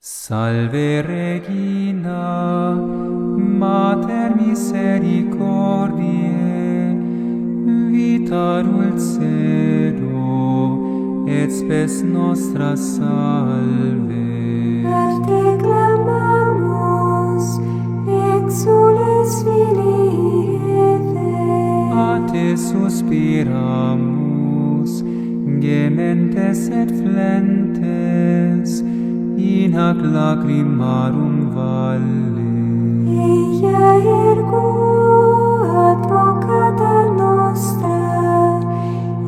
Salve Regina, Mater misericordiae, vita dulcedo, et spes nostra salve. Per te clamamus, exules filii Eve. A te suspiramus, gementes et flentes, in hac lacrimarum valle. Ea ergo advocata nostra,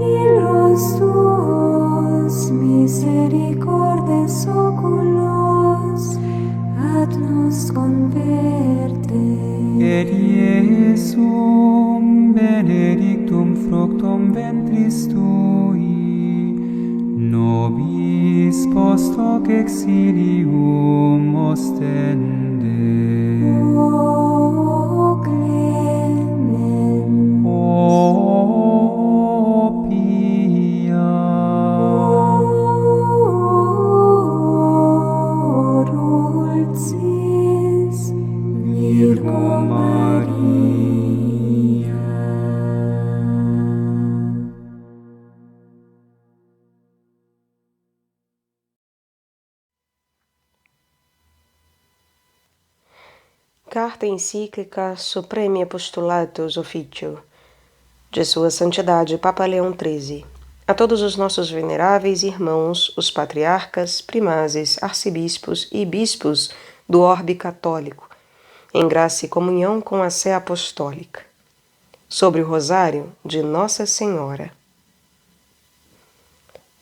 illos tuos misericordes oculos, ad nos converte. Et Iesum benedictum fructum ventris tui, nobis post hoc exilium ostende. O clemens, O pia, o dulcis Virgo Maria. Carta encíclica Supremi Apostolatus Officio, de Sua Santidade Papa Leão XIII, a todos os nossos veneráveis irmãos, os patriarcas, primazes, arcebispos e bispos do orbe católico, em graça e comunhão com a Sé Apostólica. Sobre o Rosário de Nossa Senhora.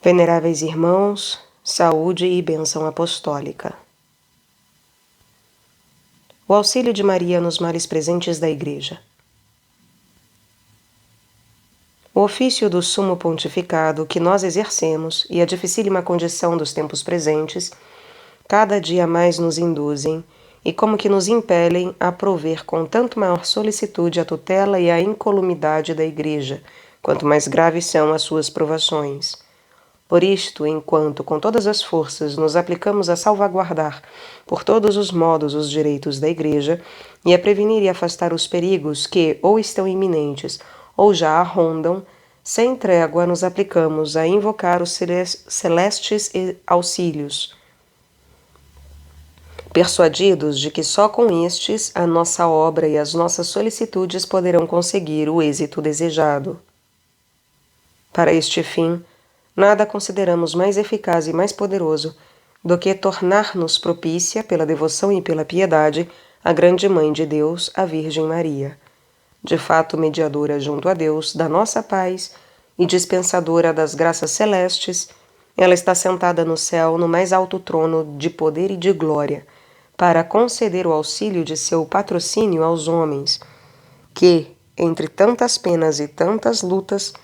Veneráveis irmãos, saúde e bênção apostólica. O auxílio de Maria nos males presentes da Igreja. O ofício do Sumo Pontificado que nós exercemos e a dificílima condição dos tempos presentes, cada dia mais nos induzem e como que nos impelem a prover com tanto maior solicitude a tutela e a incolumidade da Igreja, quanto mais graves são as suas provações. Por isto, enquanto com todas as forças nos aplicamos a salvaguardar por todos os modos os direitos da Igreja e a prevenir e afastar os perigos que ou estão iminentes ou já a rondam, sem trégua nos aplicamos a invocar os celestes auxílios, persuadidos de que só com estes a nossa obra e as nossas solicitudes poderão conseguir o êxito desejado. Para este fim, nada consideramos mais eficaz e mais poderoso do que tornar-nos propícia, pela devoção e pela piedade, a grande Mãe de Deus, a Virgem Maria, de fato mediadora junto a Deus da nossa paz e dispensadora das graças celestes. Ela está sentada no céu, no mais alto trono de poder e de glória, para conceder o auxílio de seu patrocínio aos homens, que, entre tantas penas e tantas lutas,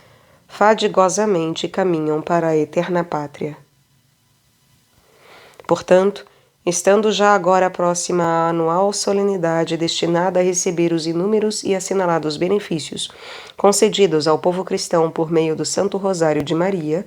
fadigosamente caminham para a eterna pátria. Portanto, estando já agora próxima à anual solenidade destinada a receber os inúmeros e assinalados benefícios concedidos ao povo cristão por meio do Santo Rosário de Maria,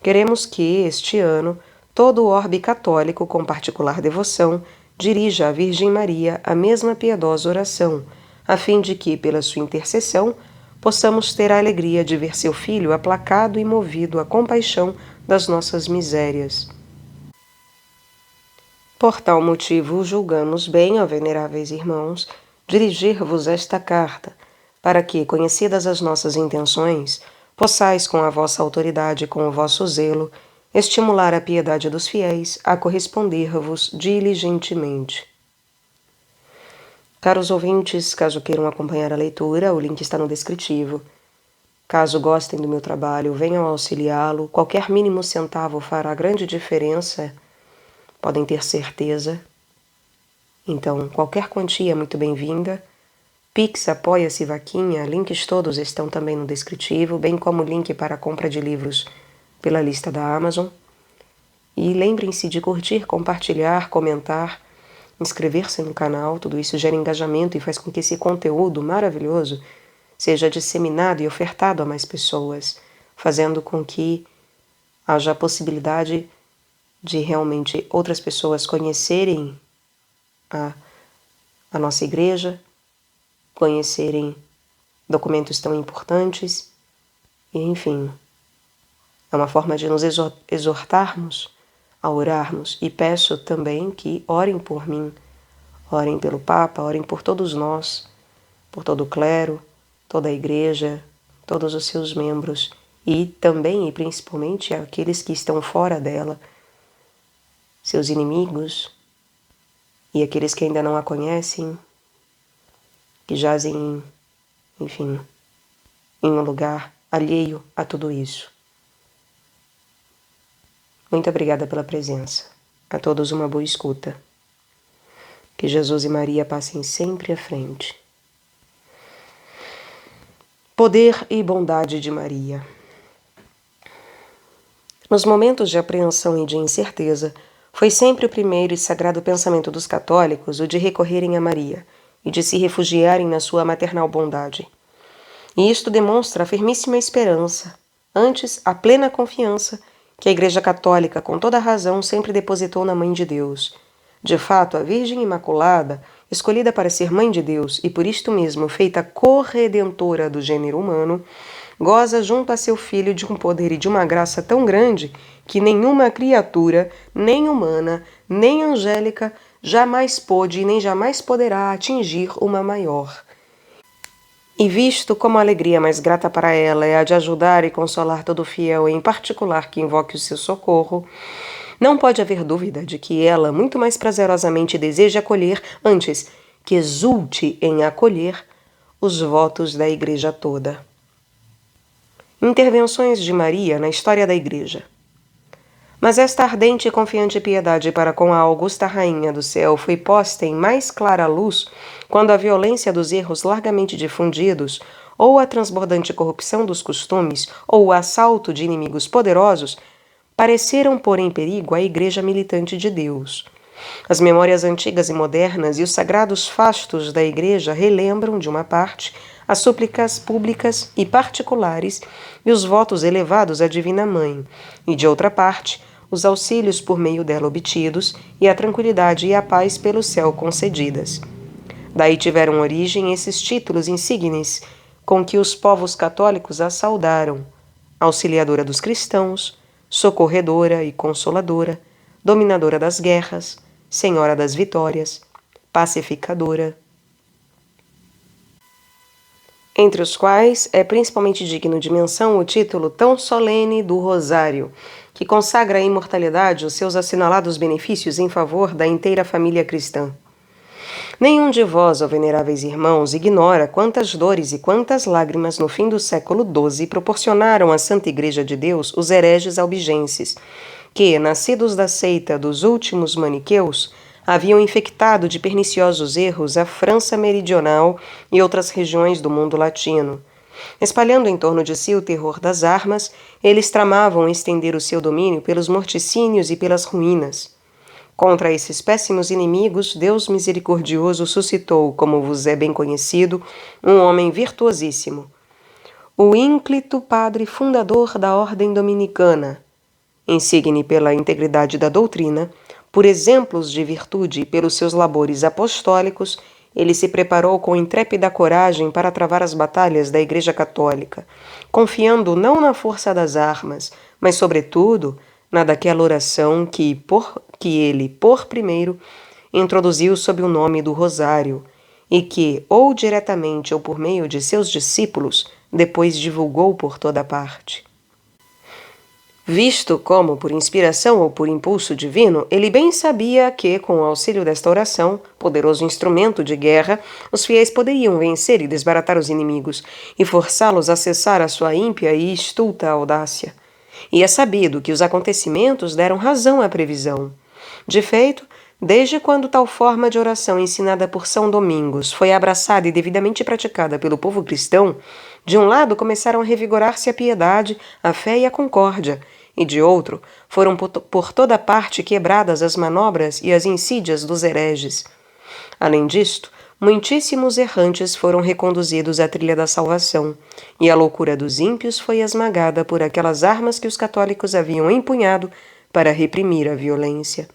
queremos que, este ano, todo o orbe católico, com particular devoção, dirija à Virgem Maria a mesma piedosa oração, a fim de que, pela sua intercessão, possamos ter a alegria de ver seu Filho aplacado e movido à compaixão das nossas misérias. Por tal motivo, julgamos bem, ó veneráveis irmãos, dirigir-vos esta carta, para que, conhecidas as nossas intenções, possais, com a vossa autoridade e com o vosso zelo, estimular a piedade dos fiéis a corresponder-vos diligentemente. Caros ouvintes, caso queiram acompanhar a leitura, o link está no descritivo. Caso gostem do meu trabalho, venham auxiliá-lo. Qualquer mínimo centavo fará grande diferença, podem ter certeza. Então, qualquer quantia é muito bem-vinda. Pix, Apoia-se, Vaquinha, links todos estão também no descritivo, bem como o link para a compra de livros pela lista da Amazon. E lembrem-se de curtir, compartilhar, comentar, inscrever-se no canal. Tudo isso gera engajamento e faz com que esse conteúdo maravilhoso seja disseminado e ofertado a mais pessoas, fazendo com que haja a possibilidade de realmente outras pessoas conhecerem a nossa igreja, conhecerem documentos tão importantes, e enfim, é uma forma de nos exortarmos a orarmos. E peço também que orem por mim, orem pelo Papa, orem por todos nós, por todo o clero, toda a igreja, todos os seus membros, e também e principalmente aqueles que estão fora dela, seus inimigos e aqueles que ainda não a conhecem, que jazem, enfim, em um lugar alheio a tudo isso. Muito obrigada pela presença. A todos uma boa escuta. Que Jesus e Maria passem sempre à frente. Poder e bondade de Maria. Nos momentos de apreensão e de incerteza, foi sempre o primeiro e sagrado pensamento dos católicos o de recorrerem a Maria e de se refugiarem na sua maternal bondade. E isto demonstra a firmíssima esperança, antes a plena confiança, que a Igreja Católica, com toda a razão, sempre depositou na Mãe de Deus. De fato, a Virgem Imaculada, escolhida para ser Mãe de Deus e por isto mesmo feita corredentora do gênero humano, goza junto a seu Filho de um poder e de uma graça tão grande que nenhuma criatura, nem humana, nem angélica, jamais pôde e nem jamais poderá atingir uma maior. E visto como a alegria mais grata para ela é a de ajudar e consolar todo fiel, em particular que invoque o seu socorro, não pode haver dúvida de que ela muito mais prazerosamente deseja acolher, antes que exulte em acolher, os votos da Igreja toda. Intervenções de Maria na história da Igreja. Mas esta ardente e confiante piedade para com a augusta Rainha do Céu foi posta em mais clara luz quando a violência dos erros largamente difundidos, ou a transbordante corrupção dos costumes, ou o assalto de inimigos poderosos, pareceram pôr em perigo a Igreja militante de Deus. As memórias antigas e modernas e os sagrados fastos da Igreja relembram, de uma parte, as súplicas públicas e particulares e os votos elevados à Divina Mãe, e, de outra parte, os auxílios por meio dela obtidos e a tranquilidade e a paz pelo céu concedidas. Daí tiveram origem esses títulos insignes com que os povos católicos a saudaram: auxiliadora dos cristãos, socorredora e consoladora, dominadora das guerras, senhora das vitórias, pacificadora. Entre os quais é principalmente digno de menção o título tão solene do Rosário, que consagra à imortalidade os seus assinalados benefícios em favor da inteira família cristã. Nenhum de vós, ó veneráveis irmãos, ignora quantas dores e quantas lágrimas no fim do século XII proporcionaram à Santa Igreja de Deus os hereges albigenses, que, nascidos da seita dos últimos maniqueus, haviam infectado de perniciosos erros a França meridional e outras regiões do mundo latino. Espalhando em torno de si o terror das armas, eles tramavam estender o seu domínio pelos morticínios e pelas ruínas. Contra esses péssimos inimigos, Deus misericordioso suscitou, como vos é bem conhecido, um homem virtuosíssimo, o ínclito padre fundador da ordem dominicana, insigne pela integridade da doutrina, por exemplos de virtude e pelos seus labores apostólicos, ele se preparou com intrépida coragem para travar as batalhas da Igreja Católica, confiando não na força das armas, mas, sobretudo, na daquela oração que ele, por primeiro, introduziu sob o nome do Rosário, e que, ou diretamente ou por meio de seus discípulos, depois divulgou por toda parte. Visto como, por inspiração ou por impulso divino, ele bem sabia que, com o auxílio desta oração, poderoso instrumento de guerra, os fiéis poderiam vencer e desbaratar os inimigos, e forçá-los a cessar a sua ímpia e estulta audácia. E é sabido que os acontecimentos deram razão à previsão. De feito, desde quando tal forma de oração ensinada por São Domingos foi abraçada e devidamente praticada pelo povo cristão, de um lado começaram a revigorar-se a piedade, a fé e a concórdia, e de outro foram por toda parte quebradas as manobras e as insídias dos hereges. Além disto, muitíssimos errantes foram reconduzidos à trilha da salvação, e a loucura dos ímpios foi esmagada por aquelas armas que os católicos haviam empunhado para reprimir a violência.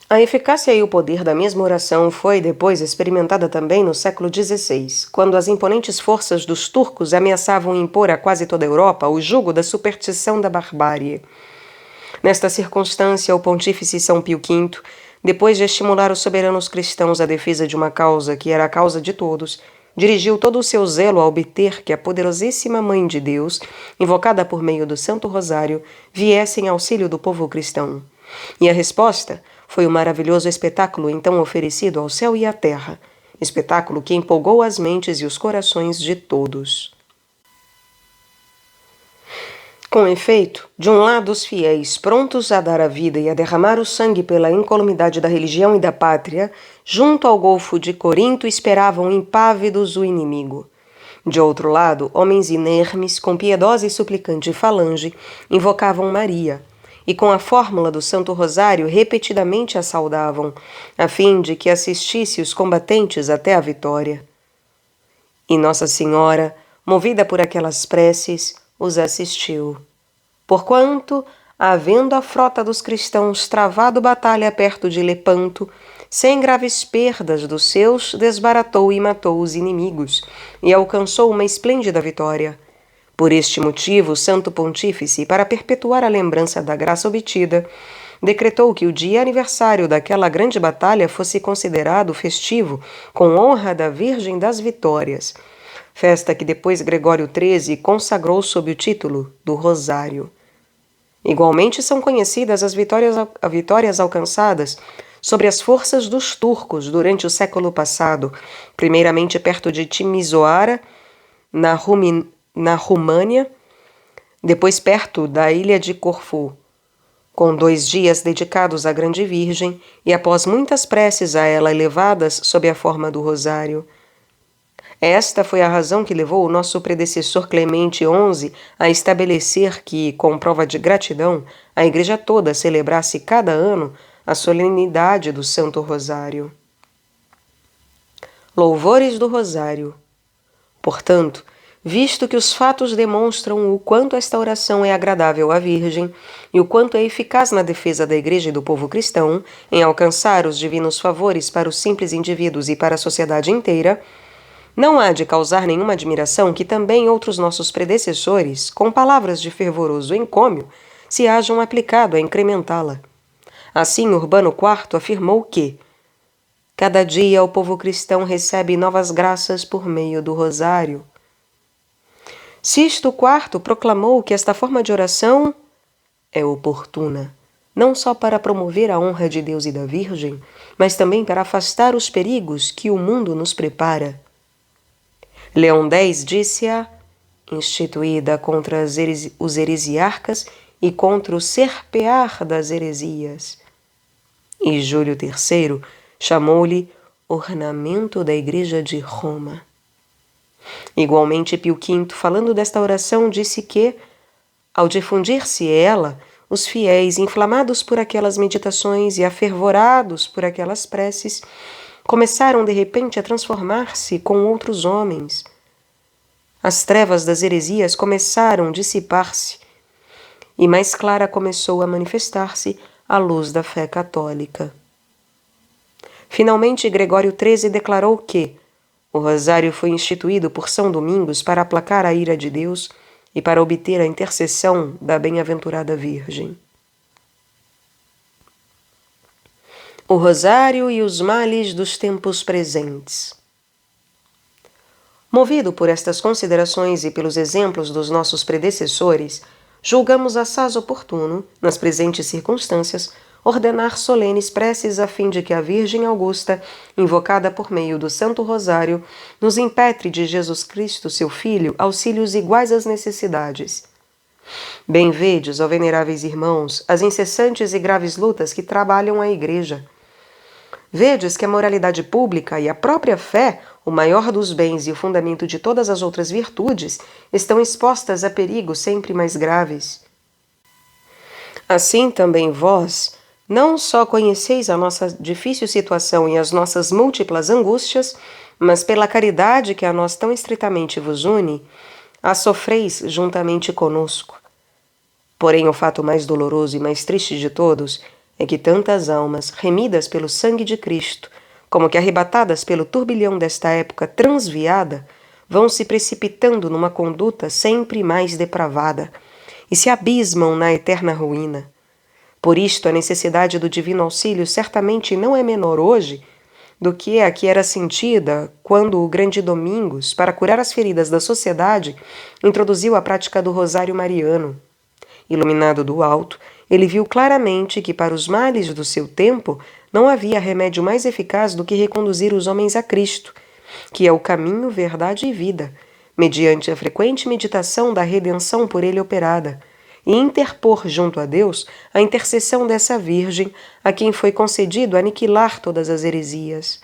A eficácia e o poder da mesma oração foi depois experimentada também no século XVI, quando as imponentes forças dos turcos ameaçavam impor a quase toda a Europa o jugo da superstição da barbárie. Nesta circunstância, o pontífice São Pio V, depois de estimular os soberanos cristãos à defesa de uma causa que era a causa de todos, dirigiu todo o seu zelo a obter que a poderosíssima Mãe de Deus, invocada por meio do Santo Rosário, viesse em auxílio do povo cristão. E a resposta foi o maravilhoso espetáculo então oferecido ao céu e à terra, espetáculo que empolgou as mentes e os corações de todos. Com efeito, de um lado os fiéis, prontos a dar a vida e a derramar o sangue pela incolumidade da religião e da pátria, junto ao golfo de Corinto esperavam impávidos o inimigo. De outro lado, homens inermes, com piedosa e suplicante falange, invocavam Maria, e com a fórmula do Santo Rosário repetidamente a saudavam, a fim de que assistisse os combatentes até a vitória. E Nossa Senhora, movida por aquelas preces, os assistiu. Porquanto, havendo a frota dos cristãos travado batalha perto de Lepanto, sem graves perdas dos seus, desbaratou e matou os inimigos, e alcançou uma esplêndida vitória. Por este motivo, o Santo Pontífice, para perpetuar a lembrança da graça obtida, decretou que o dia aniversário daquela grande batalha fosse considerado festivo com honra da Virgem das Vitórias, festa que depois Gregório XIII consagrou sob o título do Rosário. Igualmente são conhecidas as vitórias alcançadas sobre as forças dos turcos durante o século passado, primeiramente perto de Timisoara, na România, depois perto da ilha de Corfu, com 2 dias dedicados à Grande Virgem e após muitas preces a ela elevadas sob a forma do Rosário. Esta foi a razão que levou o nosso predecessor Clemente XI a estabelecer que, com prova de gratidão, a Igreja toda celebrasse cada ano a solenidade do Santo Rosário. Louvores do Rosário. Portanto, visto que os fatos demonstram o quanto esta oração é agradável à Virgem e o quanto é eficaz na defesa da Igreja e do povo cristão, em alcançar os divinos favores para os simples indivíduos e para a sociedade inteira, não há de causar nenhuma admiração que também outros nossos predecessores, com palavras de fervoroso encômio, se hajam aplicado a incrementá-la. Assim, Urbano IV afirmou que cada dia o povo cristão recebe novas graças por meio do Rosário. Sisto IV proclamou que esta forma de oração é oportuna, não só para promover a honra de Deus e da Virgem, mas também para afastar os perigos que o mundo nos prepara. Leão X disse-a, instituída contra os heresiarcas e contra o serpear das heresias. E Júlio III chamou-lhe ornamento da Igreja de Roma. Igualmente, Pio V, falando desta oração, disse que, ao difundir-se ela, os fiéis, inflamados por aquelas meditações e afervorados por aquelas preces, começaram de repente a transformar-se com outros homens. As trevas das heresias começaram a dissipar-se, e mais clara começou a manifestar-se a luz da fé católica. Finalmente, Gregório XIII declarou que o Rosário foi instituído por São Domingos para aplacar a ira de Deus e para obter a intercessão da bem-aventurada Virgem. O Rosário e os males dos tempos presentes. Movido por estas considerações e pelos exemplos dos nossos predecessores, julgamos assaz oportuno, nas presentes circunstâncias, ordenar solenes preces a fim de que a Virgem Augusta, invocada por meio do Santo Rosário, nos impetre de Jesus Cristo, seu Filho, auxílios iguais às necessidades. Bem vedes, ó veneráveis irmãos, as incessantes e graves lutas que trabalham a Igreja. Vedes que a moralidade pública e a própria fé, o maior dos bens e o fundamento de todas as outras virtudes, estão expostas a perigos sempre mais graves. Assim também vós, não só conheceis a nossa difícil situação e as nossas múltiplas angústias, mas pela caridade que a nós tão estreitamente vos une, a sofreis juntamente conosco. Porém, o fato mais doloroso e mais triste de todos é que tantas almas, remidas pelo sangue de Cristo, como que arrebatadas pelo turbilhão desta época transviada, vão se precipitando numa conduta sempre mais depravada e se abismam na eterna ruína. Por isto, a necessidade do divino auxílio certamente não é menor hoje do que a que era sentida quando o grande Domingos, para curar as feridas da sociedade, introduziu a prática do rosário mariano. Iluminado do alto, ele viu claramente que para os males do seu tempo não havia remédio mais eficaz do que reconduzir os homens a Cristo, que é o caminho, verdade e vida, mediante a frequente meditação da redenção por ele operada, e interpor junto a Deus a intercessão dessa Virgem a quem foi concedido aniquilar todas as heresias.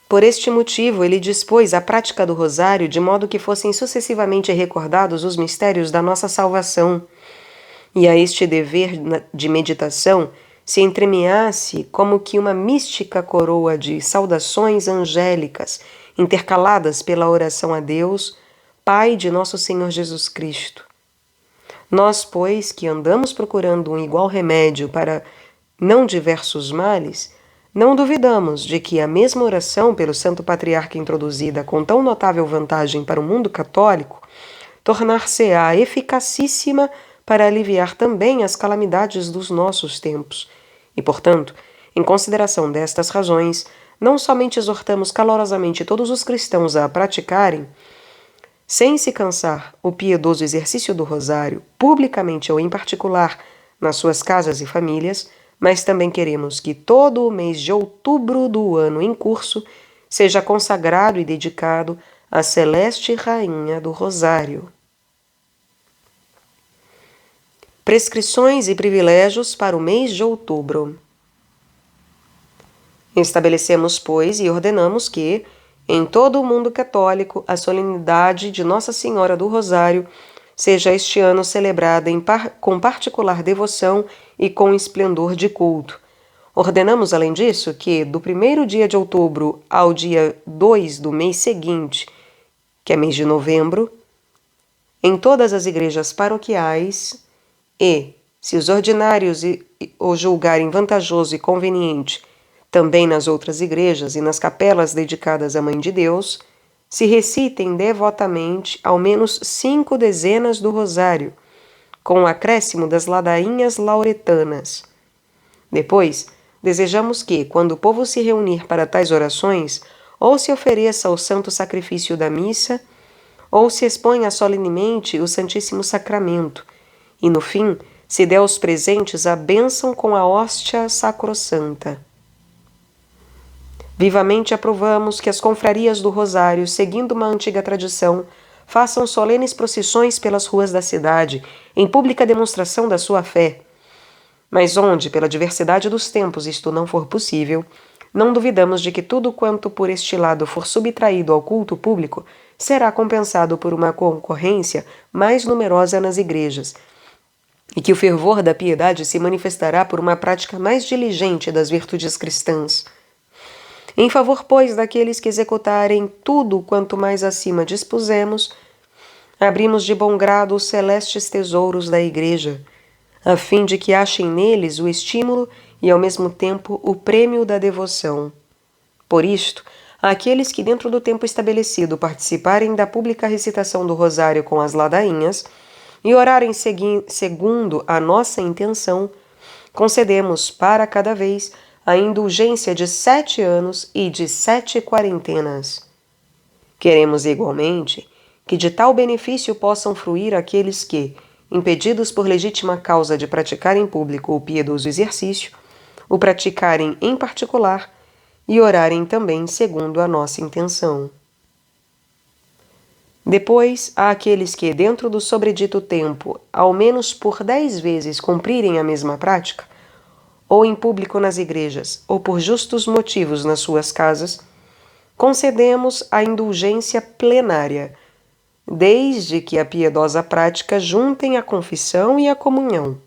Por este motivo, ele dispôs a prática do rosário de modo que fossem sucessivamente recordados os mistérios da nossa salvação, e a este dever de meditação se entremeasse como que uma mística coroa de saudações angélicas, intercaladas pela oração a Deus, Pai de nosso Senhor Jesus Cristo. Nós, pois, que andamos procurando um igual remédio para não diversos males, não duvidamos de que a mesma oração pelo Santo Patriarca introduzida com tão notável vantagem para o mundo católico, tornar-se-á eficacíssima para aliviar também as calamidades dos nossos tempos. E, portanto, em consideração destas razões, não somente exortamos calorosamente todos os cristãos a praticarem, sem se cansar, o piedoso exercício do rosário, publicamente ou em particular, nas suas casas e famílias, mas também queremos que todo o mês de outubro do ano em curso seja consagrado e dedicado à Celeste Rainha do Rosário. Prescrições e privilégios para o mês de outubro. Estabelecemos, pois, e ordenamos que, em todo o mundo católico, a solenidade de Nossa Senhora do Rosário seja este ano celebrada com particular devoção e com esplendor de culto. Ordenamos, além disso, que, do 1º dia de outubro ao dia 2 do mês seguinte, que é mês de novembro, em todas as igrejas paroquiais e, se os ordinários o julgarem vantajoso e conveniente, também nas outras igrejas e nas capelas dedicadas à Mãe de Deus, se recitem devotamente ao menos 5 dezenas do rosário, com o acréscimo das ladainhas lauretanas. Depois, desejamos que, quando o povo se reunir para tais orações, ou se ofereça o santo sacrifício da missa, ou se exponha solenemente o Santíssimo Sacramento, e, no fim, se dê aos presentes a bênção com a hóstia sacrossanta. Vivamente aprovamos que as confrarias do Rosário, seguindo uma antiga tradição, façam solenes procissões pelas ruas da cidade, em pública demonstração da sua fé. Mas onde, pela diversidade dos tempos, isto não for possível, não duvidamos de que tudo quanto por este lado for subtraído ao culto público será compensado por uma concorrência mais numerosa nas igrejas, e que o fervor da piedade se manifestará por uma prática mais diligente das virtudes cristãs. Em favor, pois, daqueles que executarem tudo quanto mais acima dispusemos, abrimos de bom grado os celestes tesouros da Igreja, a fim de que achem neles o estímulo e, ao mesmo tempo, o prêmio da devoção. Por isto, àqueles que, dentro do tempo estabelecido, participarem da pública recitação do Rosário com as ladainhas e orarem segundo a nossa intenção, concedemos para cada vez a indulgência de 7 anos e de 7 quarentenas. Queremos igualmente que de tal benefício possam fruir aqueles que, impedidos por legítima causa de praticar em público o piedoso exercício, o praticarem em particular e orarem também segundo a nossa intenção. Depois, há aqueles que, dentro do sobredito tempo, ao menos por 10 vezes cumprirem a mesma prática, ou em público nas igrejas, ou por justos motivos nas suas casas, concedemos a indulgência plenária, desde que a piedosa prática juntem a confissão e a comunhão.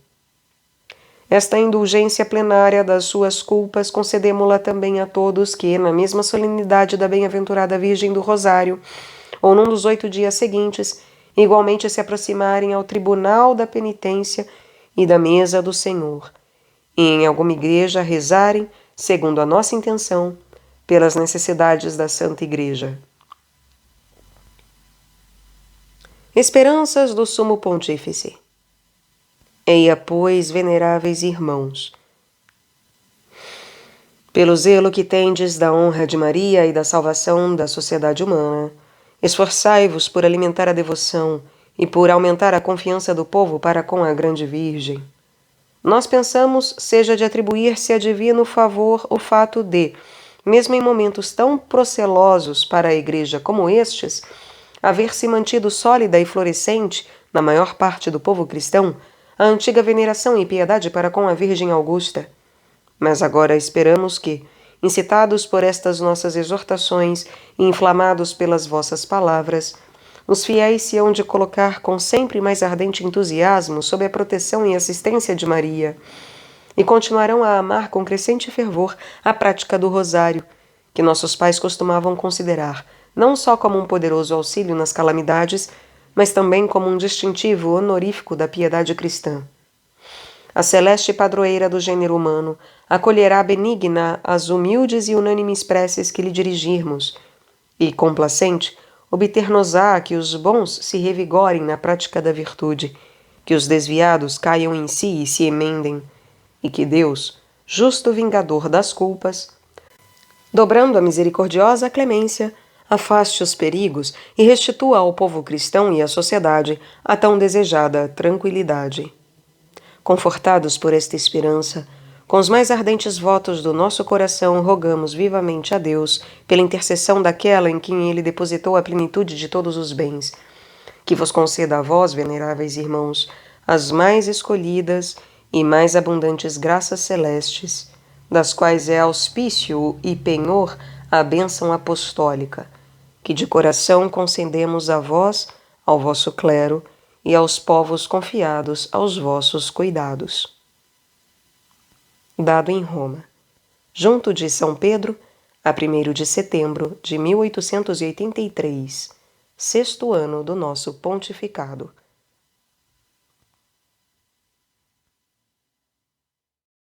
Esta indulgência plenária das suas culpas concedemo-la também a todos que, na mesma solenidade da Bem-aventurada Virgem do Rosário, ou num dos 8 dias seguintes, igualmente se aproximarem ao tribunal da penitência e da mesa do Senhor, e em alguma igreja rezarem, segundo a nossa intenção, pelas necessidades da Santa Igreja. Esperanças do Sumo Pontífice. Eia, pois, veneráveis irmãos, pelo zelo que tendes da honra de Maria e da salvação da sociedade humana, esforçai-vos por alimentar a devoção e por aumentar a confiança do povo para com a Grande Virgem. Nós pensamos seja de atribuir-se a divino favor o fato de, mesmo em momentos tão procelosos para a Igreja como estes, haver se mantido sólida e florescente, na maior parte do povo cristão, a antiga veneração e piedade para com a Virgem Augusta. Mas agora esperamos que, incitados por estas nossas exortações e inflamados pelas vossas palavras, os fiéis se hão de colocar com sempre mais ardente entusiasmo sob a proteção e assistência de Maria, e continuarão a amar com crescente fervor a prática do rosário, que nossos pais costumavam considerar não só como um poderoso auxílio nas calamidades, mas também como um distintivo honorífico da piedade cristã. A celeste padroeira do gênero humano acolherá benigna as humildes e unânimes preces que lhe dirigirmos, e, complacente, obter-nos-á que os bons se revigorem na prática da virtude, que os desviados caiam em si e se emendem, e que Deus, justo vingador das culpas, dobrando a misericordiosa clemência, afaste os perigos e restitua ao povo cristão e à sociedade a tão desejada tranquilidade. Confortados por esta esperança, com os mais ardentes votos do nosso coração, rogamos vivamente a Deus, pela intercessão daquela em quem Ele depositou a plenitude de todos os bens, que vos conceda a vós, veneráveis irmãos, as mais escolhidas e mais abundantes graças celestes, das quais é auspício e penhor a bênção apostólica, que de coração concedemos a vós, ao vosso clero e aos povos confiados aos vossos cuidados. Dado em Roma, junto de São Pedro, a 1º de setembro de 1883, sexto ano do nosso pontificado.